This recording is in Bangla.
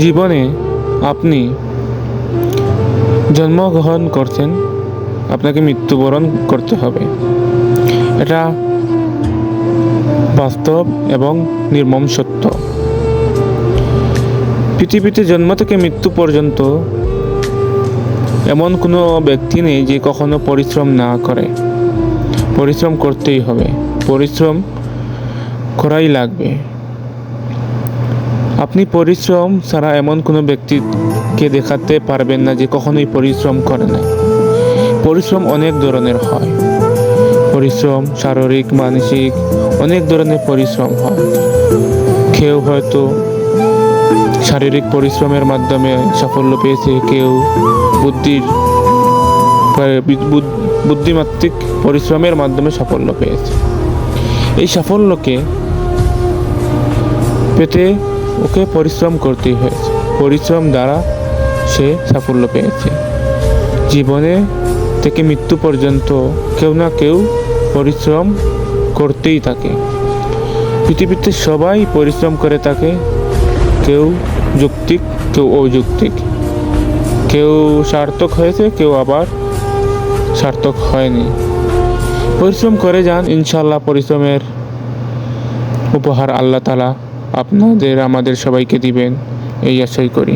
জীবনে আপনি জন্মগ্রহণ করছেন, আপনাকে মৃত্যুবরণ করতে হবে। এটা বাস্তব এবং নির্মম সত্য। পৃথিবীতে জন্ম থেকে মৃত্যু পর্যন্ত এমন কোনো ব্যক্তি নেই যে কখনো পরিশ্রম না করে। পরিশ্রম করতেই হবে, পরিশ্রম করাই লাগবে। আপনি পরিশ্রম ছাড়া এমন কোনো ব্যক্তিকে দেখাতে পারবেন না যে কখনোই পরিশ্রম করে না। পরিশ্রম অনেক ধরনের হয়। পরিশ্রম শারীরিক, মানসিক, অনেক ধরনের পরিশ্রম হয়। কেউ হয়তো শারীরিক পরিশ্রমের মাধ্যমে সাফল্য পেয়েছে, কেউ বুদ্ধিমাত্রিক পরিশ্রমের মাধ্যমে সাফল্য পেয়েছে। এই সাফল্যকে পেতে ওকে পরিশ্রম করতেই হয়েছে। পরিশ্রম দ্বারা সে সাফল্য পেয়েছে। জীবনে থেকে মৃত্যু পর্যন্ত কেউ না কেউ পরিশ্রম করতেই থাকে। পৃথিবীতে সবাই পরিশ্রম করে থাকে, কেউ যৌক্তিক, কেউ অযৌক্তিক, কেউ সার্থক হয়েছে, কেউ আবার সার্থক হয়নি। পরিশ্রম করে যান, ইনশাল্লাহ পরিশ্রমের উপহার আল্লাহ তাআলা আপনাদের আমাদের সবাইকে দিবেন, এই আশাই করি।